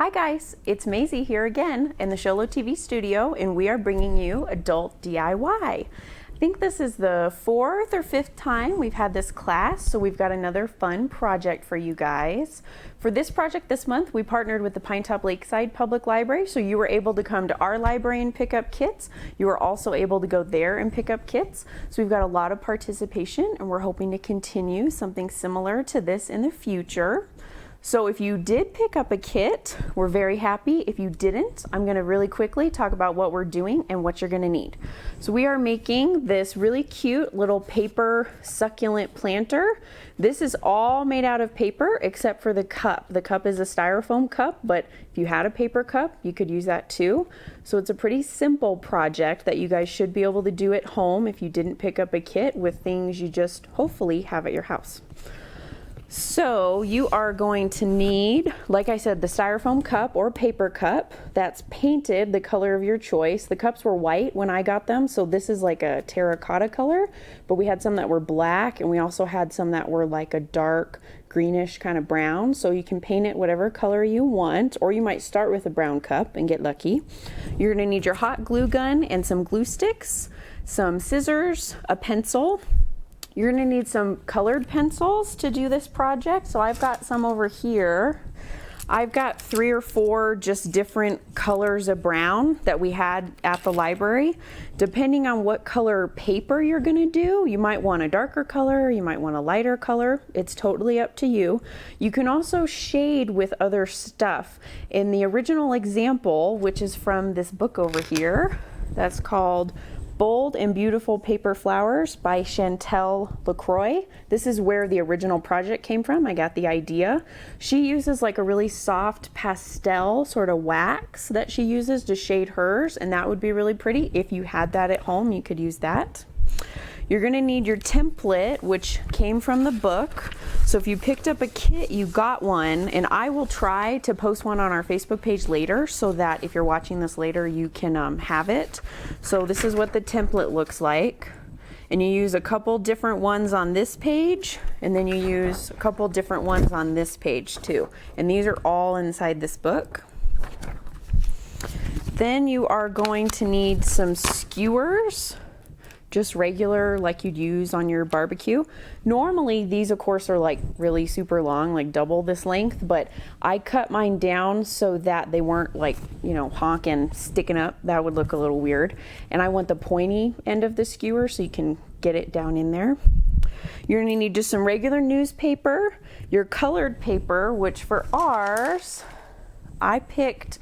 Hi guys, it's Maisie here again in the Sholo TV studio, and we are bringing you Adult DIY. I think this is the 4th or 5th time we've had this class, so we've got another fun project for you guys. For this project this month, we partnered with the Pinetop Lakeside Public Library, so you were able to come to our library and pick up kits. You were also able to go there and pick up kits. So we've got a lot of participation, and we're hoping to continue something similar to this in the future. So if you did pick up a kit, we're very happy. If you didn't, I'm going to really quickly talk about what we're doing and what you're going to need. So we are making this really cute little paper succulent planter. This is all made out of paper except for the cup. The cup is a styrofoam cup, but if you had a paper cup, you could use that too. So it's a pretty simple project that you guys should be able to do at home if you didn't pick up a kit with things you just hopefully have at your house. So you are going to need, like I said, the styrofoam cup or paper cup that's painted the color of your choice. The cups were white when I got them, so this is like a terracotta color, but we had some that were black, and we also had some that were like a dark greenish kind of brown. So you can paint it whatever color you want, or you might start with a brown cup and get lucky. You're going to need your hot glue gun and some glue sticks, some scissors, a pencil. You're going to need some colored pencils to do this project. So I've got some over here. I've got 3 or 4 just different colors of brown that we had at the library. Depending on what color paper you're going to do, you might want a darker color, you might want a lighter color. It's totally up to you. You can also shade with other stuff. In the original example, which is from this book over here, that's called Bold and Beautiful Paper Flowers by Chantel LaCroix. This is where the original project came from. I got the idea. She uses like a really soft pastel sort of wax that she uses to shade hers, and that would be really pretty. If you had that at home, you could use that. You're going to need your template, which came from the book. So if you picked up a kit, you got one, and I will try to post one on our Facebook page later so that if you're watching this later, you can have it. So this is what the template looks like. And you use a couple different ones on this page, and then you use a couple different ones on this page too. And these are all inside this book. Then you are going to need some skewers. Just regular, like you'd use on your barbecue. Normally these of course are like really super long, like double this length, but I cut mine down so that they weren't like, you know, honking, sticking up. That would look a little weird. And I want the pointy end of the skewer so you can get it down in there. You're gonna need just some regular newspaper, your colored paper, which for ours, I picked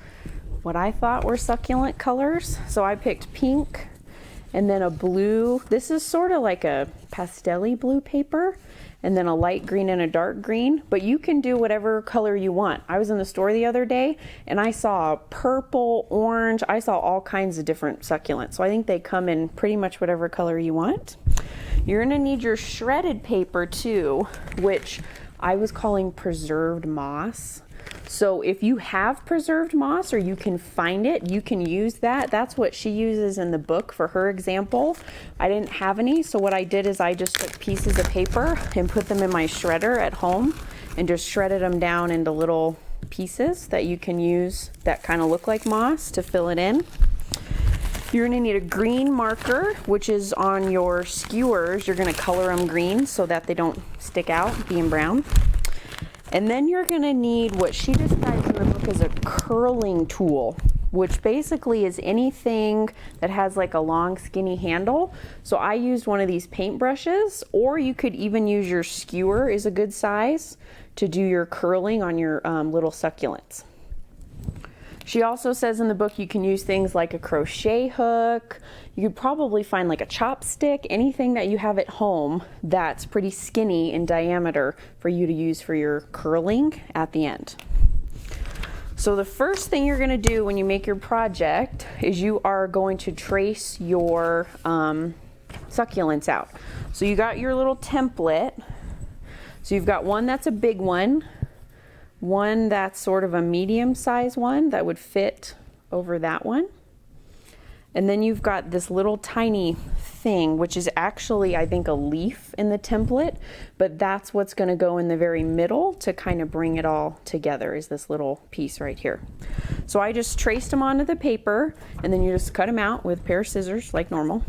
what I thought were succulent colors. So I picked pink, and then a blue. This is sort of like a pastel-y blue paper, and then a light green and a dark green, but you can do whatever color you want. I was in the store the other day and I saw purple, orange, I saw all kinds of different succulents. So I think they come in pretty much whatever color you want. You're gonna need your shredded paper too, which I was calling preserved moss. So if you have preserved moss or you can find it, you can use that. That's what she uses in the book for her example. I didn't have any, so what I did is I just took pieces of paper and put them in my shredder at home and just shredded them down into little pieces that you can use that kind of look like moss to fill it in. You're going to need a green marker, which is on your skewers. You're going to color them green so that they don't stick out being brown. And then you're going to need what she describes in the book as a curling tool, which basically is anything that has like a long skinny handle. So I used one of these paint brushes, or you could even use your skewer is a good size to do your curling on your little succulents. She also says in the book you can use things like a crochet hook. You could probably find like a chopstick, anything that you have at home that's pretty skinny in diameter for you to use for your curling at the end. So the first thing you're going to do when you make your project is you are going to trace your succulents out. So you got your little template. So you've got one that's a big one that's sort of a medium size one that would fit over that one. And then you've got this little tiny thing, which is actually, I think, a leaf in the template, but that's what's going to go in the very middle to kind of bring it all together, is this little piece right here. So I just traced them onto the paper, and then you just cut them out with a pair of scissors like normal.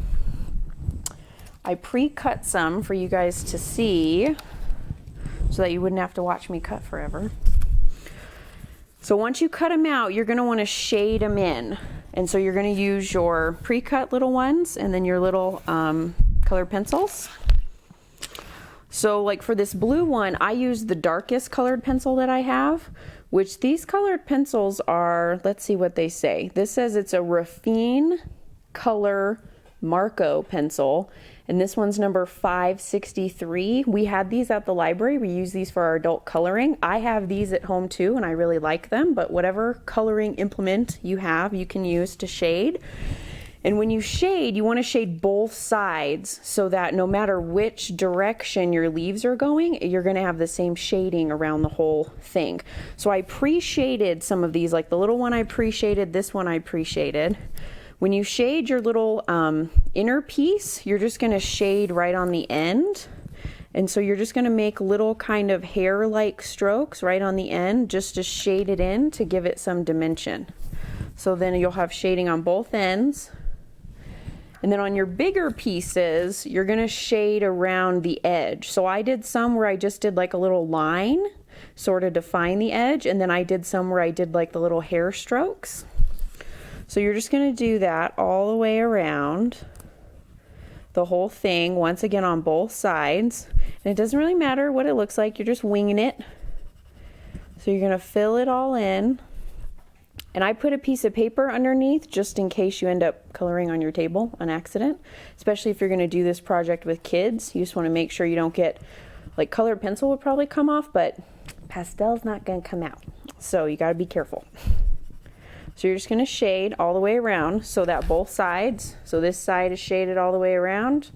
I pre-cut some for you guys to see so that you wouldn't have to watch me cut forever. So once you cut them out, you're going to want to shade them in. And so you're going to use your pre-cut little ones and then your little colored pencils. So like for this blue one, I used the darkest colored pencil that I have, which these colored pencils are, let's see what they say. This says it's a Raffine Color Marco pencil, and this one's number 563. We had these at the library. We use these for our adult coloring. I have these at home too, and I really like them, but whatever coloring implement you have, you can use to shade. And when you shade, you want to shade both sides so that no matter which direction your leaves are going, you're going to have the same shading around the whole thing. So I pre-shaded some of these, like the little one I pre-shaded, this one I pre-shaded. When you shade your little inner piece, you're just going to shade right on the end. And so you're just going to make little kind of hair-like strokes right on the end just to shade it in to give it some dimension. So then you'll have shading on both ends. And then on your bigger pieces, you're going to shade around the edge. So I did some where I just did like a little line, sort of define the edge. And then I did some where I did like the little hair strokes. So you're just going to do that all the way around the whole thing, once again on both sides. And it doesn't really matter what it looks like, you're just winging it. So you're going to fill it all in. And I put a piece of paper underneath just in case you end up coloring on your table on accident. Especially if you're going to do this project with kids. You just want to make sure you don't get, like colored pencil would probably come off, but pastel's not going to come out. So you got to be careful. So you're just going to shade all the way around so that both sides, so this side is shaded all the way around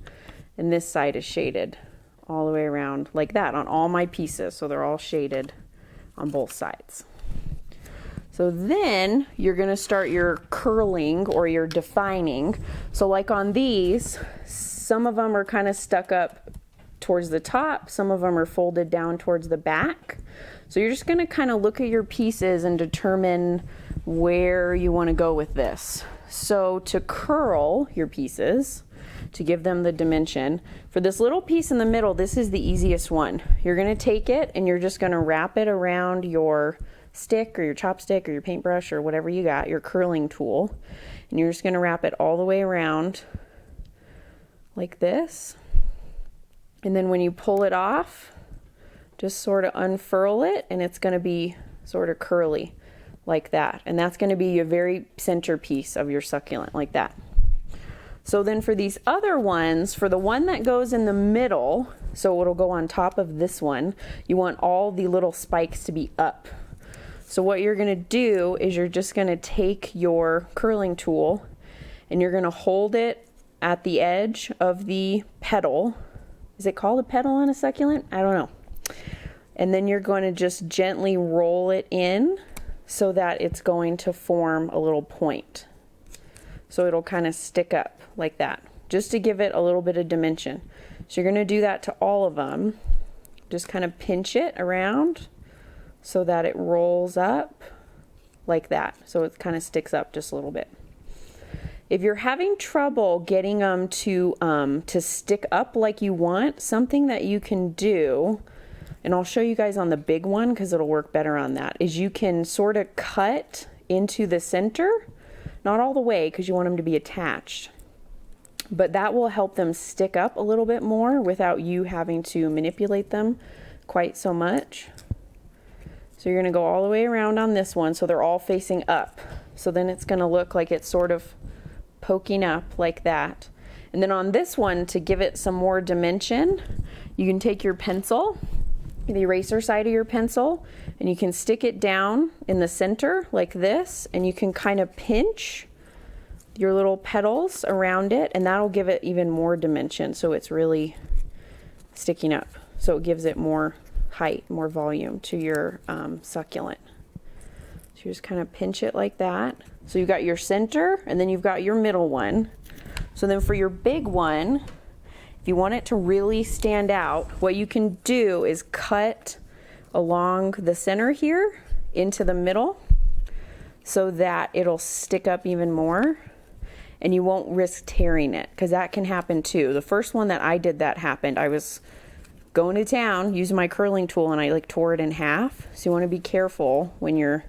and this side is shaded all the way around like that on all my pieces. So they're all shaded on both sides. So then you're going to start your curling or your defining. So like on these, some of them are kind of stuck up towards the top, some of them are folded down towards the back. So you're just going to kind of look at your pieces and determine where you want to go with this. So to curl your pieces, to give them the dimension, for this little piece in the middle, this is the easiest one. You're going to take it and you're just going to wrap it around your stick or your chopstick or your paintbrush or whatever you got, your curling tool. And you're just going to wrap it all the way around like this. And then when you pull it off, just sort of unfurl it and it's going to be sort of curly like that. And that's going to be your very centerpiece of your succulent like that. So then for these other ones, for the one that goes in the middle, so it'll go on top of this one, you want all the little spikes to be up. So what you're going to do is you're just going to take your curling tool and you're going to hold it at the edge of the petal. Is it called a petal on a succulent? I don't know. And then you're going to just gently roll it in so that it's going to form a little point. So it'll kind of stick up like that, just to give it a little bit of dimension. So you're going to do that to all of them. Just kind of pinch it around so that it rolls up like that. So it kind of sticks up just a little bit. If you're having trouble getting them to stick up like you want, something that you can do, and I'll show you guys on the big one because it'll work better on that, is you can sort of cut into the center, not all the way because you want them to be attached, but that will help them stick up a little bit more without you having to manipulate them quite so much. So you're going to go all the way around on this one so they're all facing up. So then it's going to look like it's sort of poking up like that. And then on this one, to give it some more dimension, you can take your pencil, the eraser side of your pencil, and you can stick it down in the center like this, and you can kind of pinch your little petals around it, and that'll give it even more dimension so it's really sticking up. So it gives it more height, more volume to your succulent. So you just kind of pinch it like that. So you've got your center and then you've got your middle one. So then for your big one, if you want it to really stand out, what you can do is cut along the center here into the middle so that it'll stick up even more and you won't risk tearing it, because that can happen too. The first one that I did that happened. I was going to town using my curling tool and I like tore it in half. So you want to be careful when you're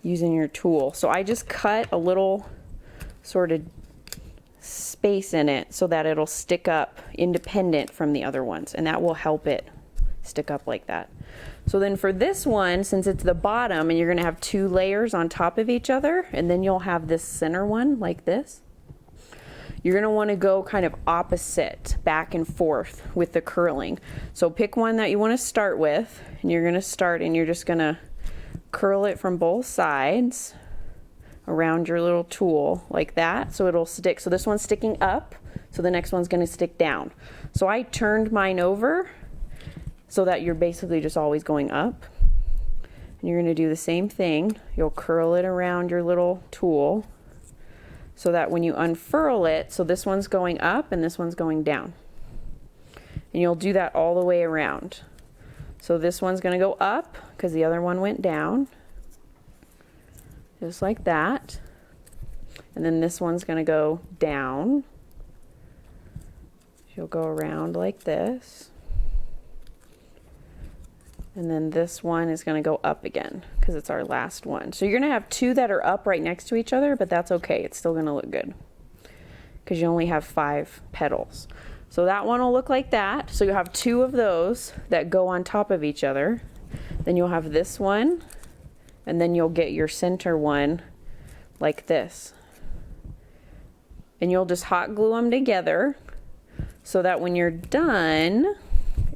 using your tool. So I just cut a little sort of space in it so that it'll stick up independent from the other ones, and that will help it stick up like that. So then for this one, since it's the bottom and you're going to have 2 layers on top of each other, and then you'll have this center one like this, you're going to want to go kind of opposite, back and forth with the curling. So pick one that you want to start with, and you're going to start and you're just going to curl it from both sides around your little tool like that, so it'll stick. So this one's sticking up, so the next one's going to stick down. So I turned mine over so that you're basically just always going up. And you're going to do the same thing. You'll curl it around your little tool so that when you unfurl it, so this one's going up and this one's going down. And you'll do that all the way around. So this one's going to go up because the other one went down. Just like that. And then this one's going to go down. You'll go around like this. And then this one is going to go up again because it's our last one. So you're going to have 2 that are up right next to each other, but that's okay. It's still going to look good because you only have 5 petals. So that one will look like that. So you'll have 2 of those that go on top of each other. Then you'll have this one, and then you'll get your center one like this. And you'll just hot glue them together so that when you're done,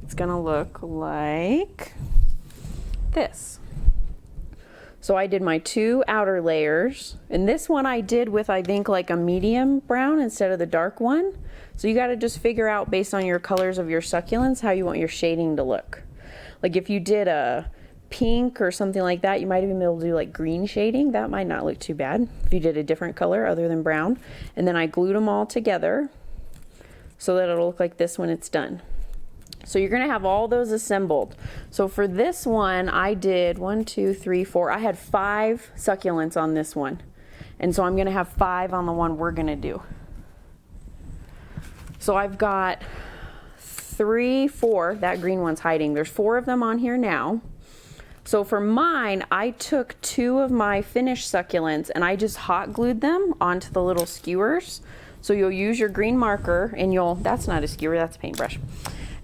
it's going to look like this. So I did my 2 outer layers, and this one I did with, I think, like a medium brown instead of the dark one. So you got to just figure out based on your colors of your succulents how you want your shading to look. Like if you did a pink or something like that, you might even be able to do like green shading. That might not look too bad if you did a different color other than brown. And then I glued them all together so that it'll look like this when it's done. So you're going to have all those assembled. So for this one, I did 1, 2, 3, 4. I had 5 succulents on this one. And so I'm going to have 5 on the one we're going to do. So I've got 3, 4. That green one's hiding. There's 4 of them on here now. So for mine, I took 2 of my finished succulents and I just hot glued them onto the little skewers. So you'll use your green marker and that's not a skewer, that's a paintbrush.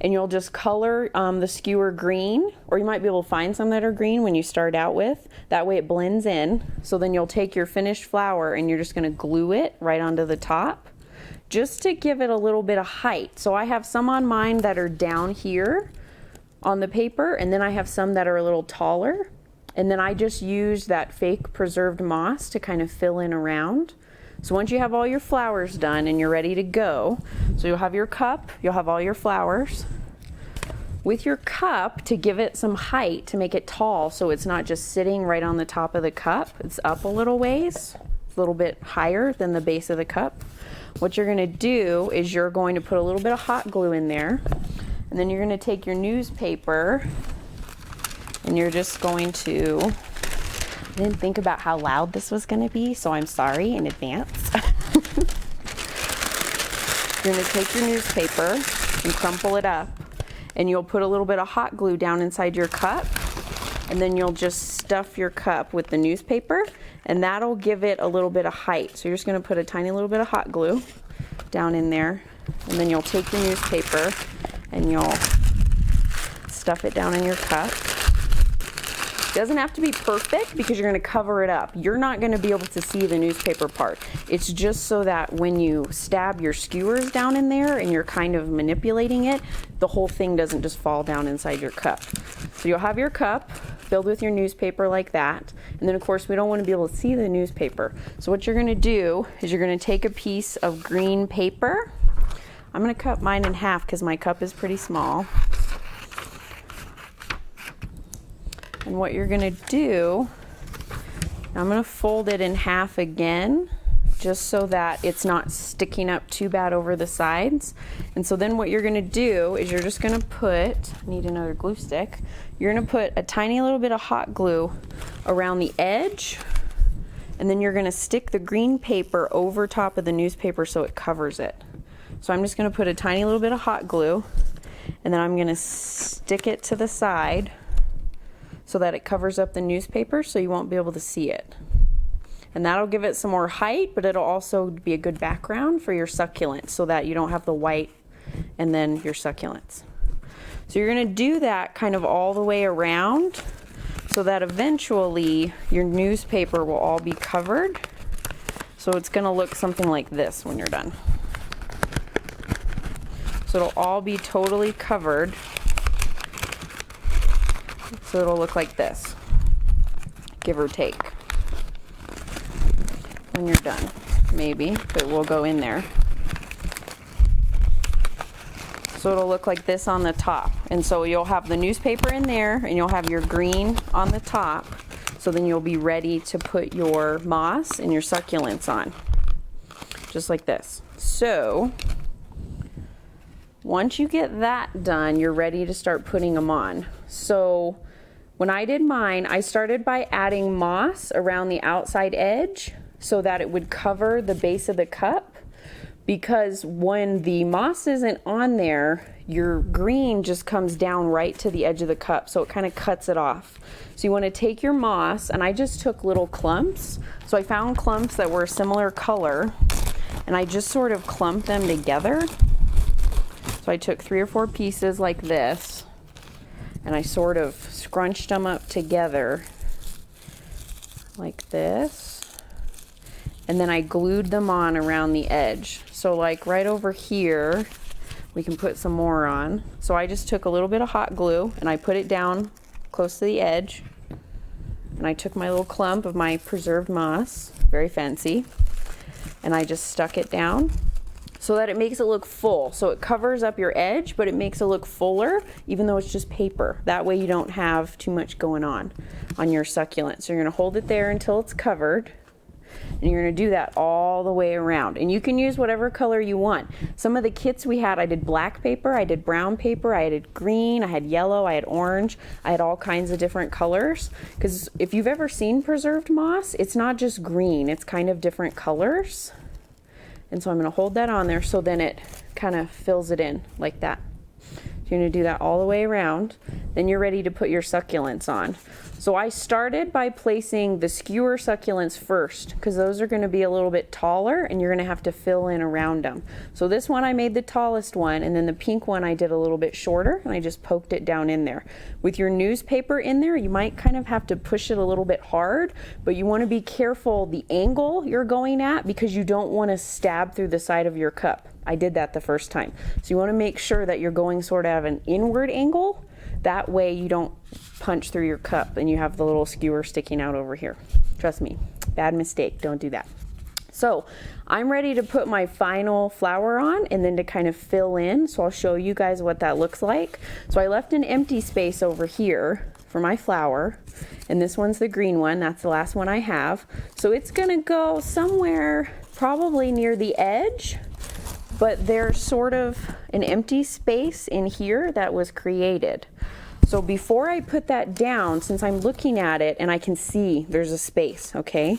And you'll just color the skewer green, or you might be able to find some that are green when you start out with. That way it blends in. So then you'll take your finished flower and you're just going to glue it right onto the top just to give it a little bit of height. So I have some on mine that are down here on the paper, and then I have some that are a little taller. And then I just use that fake preserved moss to kind of fill in around. So once you have all your flowers done and you're ready to go, so you'll have your cup, you'll have all your flowers. With your cup, to give it some height, to make it tall so it's not just sitting right on the top of the cup, it's up a little ways, a little bit higher than the base of the cup. What you're going to do is you're going to put a little bit of hot glue in there, and then you're going to take your newspaper and you're just going to, I didn't think about how loud this was going to be, so I'm sorry in advance. You're going to take your newspaper and crumple it up, and you'll put a little bit of hot glue down inside your cup, and then you'll just stuff your cup with the newspaper, and that'll give it a little bit of height. So you're just going to put a tiny little bit of hot glue down in there, and then you'll take your newspaper and you'll stuff it down in your cup. It doesn't have to be perfect because you're going to cover it up. You're not going to be able to see the newspaper part. It's just so that when you stab your skewers down in there and you're kind of manipulating it, the whole thing doesn't just fall down inside your cup. So you'll have your cup filled with your newspaper like that. And then of course we don't want to be able to see the newspaper. So what you're going to do is you're going to take a piece of green paper. I'm going to cut mine in half because my cup is pretty small. And what you're going to do I'm going to fold it in half again, just so that it's not sticking up too bad over the sides. And so then what you're going to do is you're just going to put, I need another glue stick, you're going to put a tiny little bit of hot glue around the edge, and then you're going to stick the green paper over top of the newspaper so it covers it. So I'm just going to put a tiny little bit of hot glue, and then I'm going to stick it to the side so that it covers up the newspaper so you won't be able to see it. And that'll give it some more height, but it'll also be a good background for your succulents so that you don't have the white and then your succulents. So you're going to do that kind of all the way around so that eventually your newspaper will all be covered. So it's going to look something like this when you're done. So it'll all be totally covered. So it'll look like this, give or take. When you're done, maybe, but we'll go in there. So it'll look like this on the top. And so you'll have the newspaper in there and you'll have your green on the top. So then you'll be ready to put your moss and your succulents on. Just like this. So once you get that done, you're ready to start putting them on. So when I did mine, I started by adding moss around the outside edge so that it would cover the base of the cup, because when the moss isn't on there, your green just comes down right to the edge of the cup, so it kind of cuts it off. So you want to take your moss, and I just took little clumps. So I found clumps that were a similar color, and I just sort of clumped them together. So I took 3 or 4 pieces like this, and I sort of scrunched them up together like this. And then I glued them on around the edge. So like right over here, we can put some more on. So I just took a little bit of hot glue and I put it down close to the edge. And I took my little clump of my preserved moss, very fancy, and I just stuck it down so that it makes it look full. So it covers up your edge, but it makes it look fuller, even though it's just paper. That way you don't have too much going on your succulent. So you're gonna hold it there until it's covered. And you're going to do that all the way around. And you can use whatever color you want. Some of the kits we had, I did black paper, I did brown paper, I did green, I had yellow, I had orange, I had all kinds of different colors. Because if you've ever seen preserved moss, it's not just green, it's kind of different colors. And so I'm going to hold that on there so then it kind of fills it in like that. You're going to do that all the way around. Then you're ready to put your succulents on. So I started by placing the skewer succulents first, because those are going to be a little bit taller and you're going to have to fill in around them. So this one I made the tallest one, and then the pink one I did a little bit shorter, and I just poked it down in there. With your newspaper in there, you might kind of have to push it a little bit hard, but you want to be careful the angle you're going at, because you don't want to stab through the side of your cup. I did that the first time. So you want to make sure that you're going sort of an inward angle. That way you don't punch through your cup and you have the little skewer sticking out over here. Trust me, bad mistake, don't do that. So I'm ready to put my final flower on and then to kind of fill in. So I'll show you guys what that looks like. So I left an empty space over here for my flower, and this one's the green one. That's the last one I have. So it's gonna go somewhere probably near the edge, but there's sort of an empty space in here that was created. So before I put that down, since I'm looking at it and I can see there's a space, okay?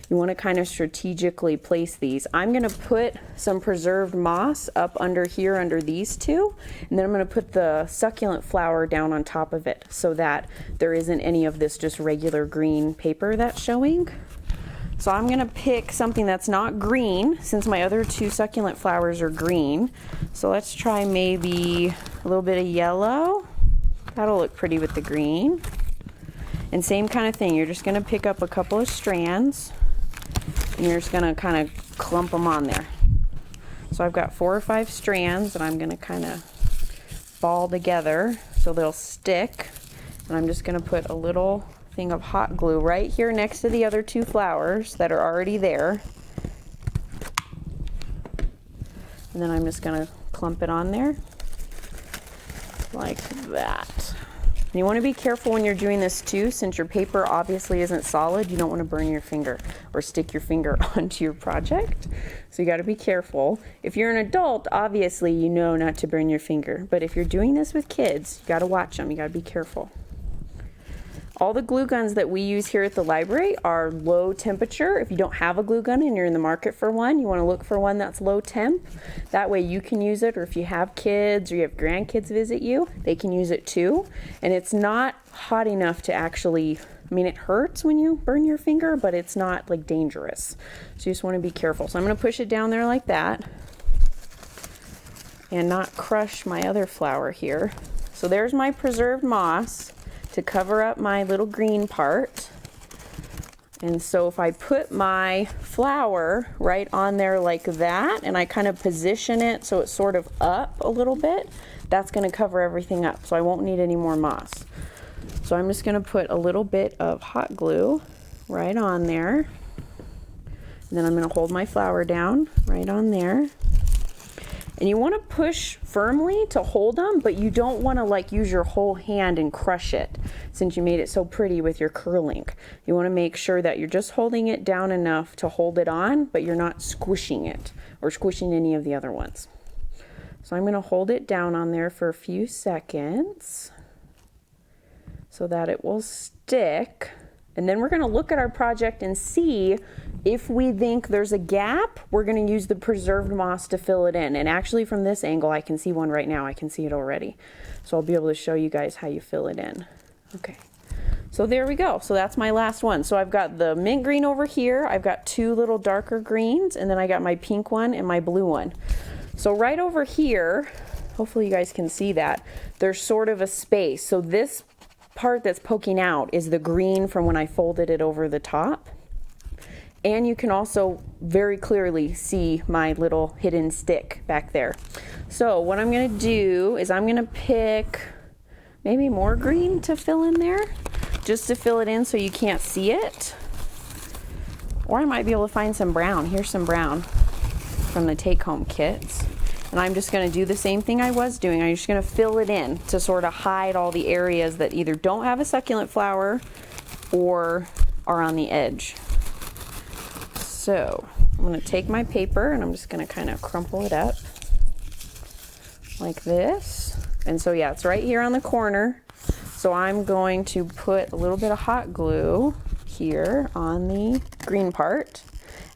You want to kind of strategically place these. I'm going to put some preserved moss up under here under these two, and then I'm going to put the succulent flower down on top of it so that there isn't any of this just regular green paper that's showing. So I'm going to pick something that's not green, since my other 2 succulent flowers are green. So let's try maybe a little bit of yellow. That'll look pretty with the green. And same kind of thing, you're just going to pick up a couple of strands and you're just going to kind of clump them on there. So I've got 4 or 5 strands that I'm going to kind of ball together so they'll stick. And I'm just going to put a little thing of hot glue right here next to the other 2 flowers that are already there. And then I'm just going to clump it on there like that. And you want to be careful when you're doing this too, since your paper obviously isn't solid. You don't want to burn your finger or stick your finger onto your project. So you got to be careful. If you're an adult, obviously you know not to burn your finger. But if you're doing this with kids, you got to watch them. You got to be careful. All the glue guns that we use here at the library are low temperature. If you don't have a glue gun and you're in the market for one, you want to look for one that's low temp. That way you can use it, or if you have kids or you have grandkids visit you, they can use it too. And it's not hot enough to actually, I mean, it hurts when you burn your finger, but it's not like dangerous. So you just want to be careful. So I'm going to push it down there like that and not crush my other flower here. So there's my preserved moss to cover up my little green part. And so if I put my flower right on there like that, and I kind of position it so it's sort of up a little bit, that's going to cover everything up. So I won't need any more moss. So I'm just going to put a little bit of hot glue right on there. And then I'm going to hold my flower down right on there. And you want to push firmly to hold them, but you don't want to like use your whole hand and crush it since you made it so pretty with your curling. You want to make sure that you're just holding it down enough to hold it on, but you're not squishing it or squishing any of the other ones. So I'm going to hold it down on there for a few seconds so that it will stick. And then we're going to look at our project and see if we think there's a gap. We're going to use the preserved moss to fill it in. And actually from this angle, I can see one right now. I can see it already. So I'll be able to show you guys how you fill it in. Okay. So there we go. So that's my last one. So I've got the mint green over here. I've got two little darker greens, and then I got my pink one and my blue one. So right over here, hopefully you guys can see that, there's sort of a space. So this part that's poking out is the green from when I folded it over the top. And you can also very clearly see my little hidden stick back there. So what I'm going to do is I'm going to pick maybe more green to fill in there, just to fill it in so you can't see it. Or I might be able to find some brown. Here's some brown from the take-home kits. And I'm just going to do the same thing I was doing. I'm just going to fill it in to sort of hide all the areas that either don't have a succulent flower or are on the edge. So I'm going to take my paper and I'm just going to kind of crumple it up like this. And so yeah, it's right here on the corner. So I'm going to put a little bit of hot glue here on the green part.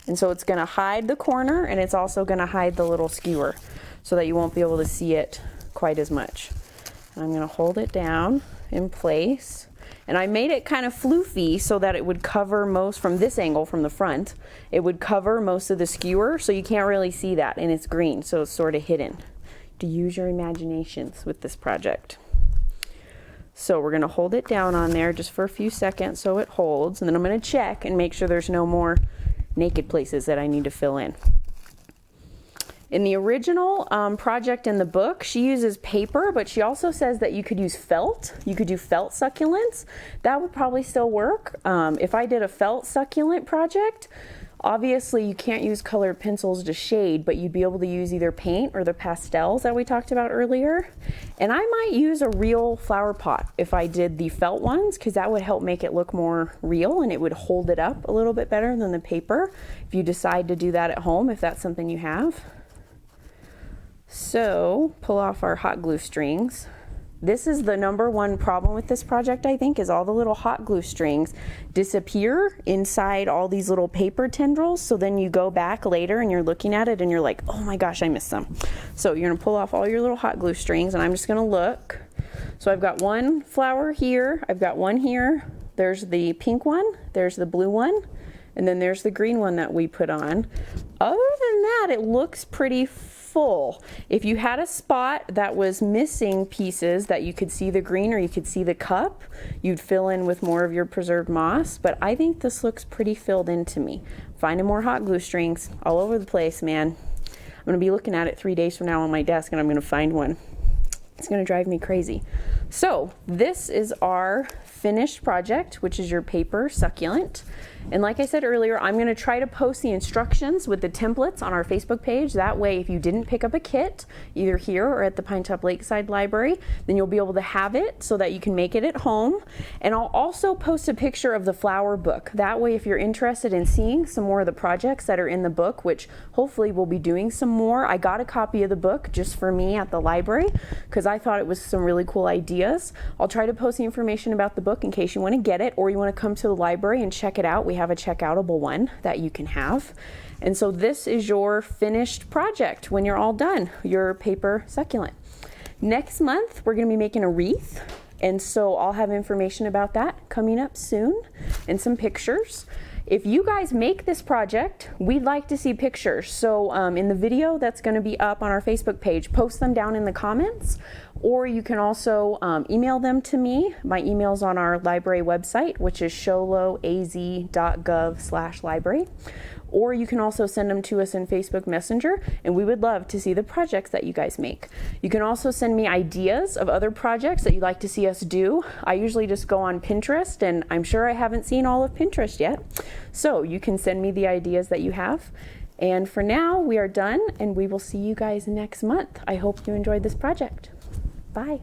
And so it's going to hide the corner, and it's also going to hide the little skewer so that you won't be able to see it quite as much. And I'm going to hold it down in place. And I made it kind of floofy so that it would cover most, from this angle, from the front, it would cover most of the skewer, so you can't really see that, and it's green, so it's sort of hidden. To use your imaginations with this project. So we're going to hold it down on there just for a few seconds so it holds, and then I'm going to check and make sure there's no more naked places that I need to fill in. In the original project in the book, she uses paper, but she also says that you could use felt. You could do felt succulents. That would probably still work. If I did a felt succulent project, obviously you can't use colored pencils to shade, but you'd be able to use either paint or the pastels that we talked about earlier. And I might use a real flower pot if I did the felt ones, because that would help make it look more real and it would hold it up a little bit better than the paper if you decide to do that at home, if that's something you have. So pull off our hot glue strings. This is the #1 problem with this project, I think, is all the little hot glue strings disappear inside all these little paper tendrils. So then you go back later and you're looking at it and you're like, oh my gosh, I missed some. So you're gonna pull off all your little hot glue strings, and I'm just gonna look. So I've got one flower here, I've got one here, there's the pink one, there's the blue one, and then there's the green one that we put on. Other than that, it looks pretty full. If you had a spot that was missing pieces that you could see the green or you could see the cup, you'd fill in with more of your preserved moss, but I think this looks pretty filled in to me. Finding more hot glue strings all over the place, man. I'm gonna be looking at it 3 days from now on my desk and I'm gonna find one. It's gonna drive me crazy. So this is our finished project, which is your paper succulent. And like I said earlier, I'm going to try to post the instructions with the templates on our Facebook page. That way, if you didn't pick up a kit, either here or at the Pinetop Lakeside Library, then you'll be able to have it so that you can make it at home. And I'll also post a picture of the flower book. That way, if you're interested in seeing some more of the projects that are in the book, which hopefully we'll be doing some more, I got a copy of the book just for me at the library because I thought it was some really cool ideas. I'll try to post the information about the book in case you want to get it or you want to come to the library and check it out. We have a checkoutable one that you can have. And so this is your finished project when you're all done, your paper succulent. Next month, we're going to be making a wreath. And so I'll have information about that coming up soon and some pictures. If you guys make this project, we'd like to see pictures. So in the video that's going to be up on our Facebook page, post them down in the comments, or you can also email them to me. My email's on our library website, which is sholoaz.gov/library. Or you can also send them to us in Facebook Messenger, and we would love to see the projects that you guys make. You can also send me ideas of other projects that you'd like to see us do. I usually just go on Pinterest, and I'm sure I haven't seen all of Pinterest yet. So you can send me the ideas that you have. And for now, we are done, and we will see you guys next month. I hope you enjoyed this project. Bye.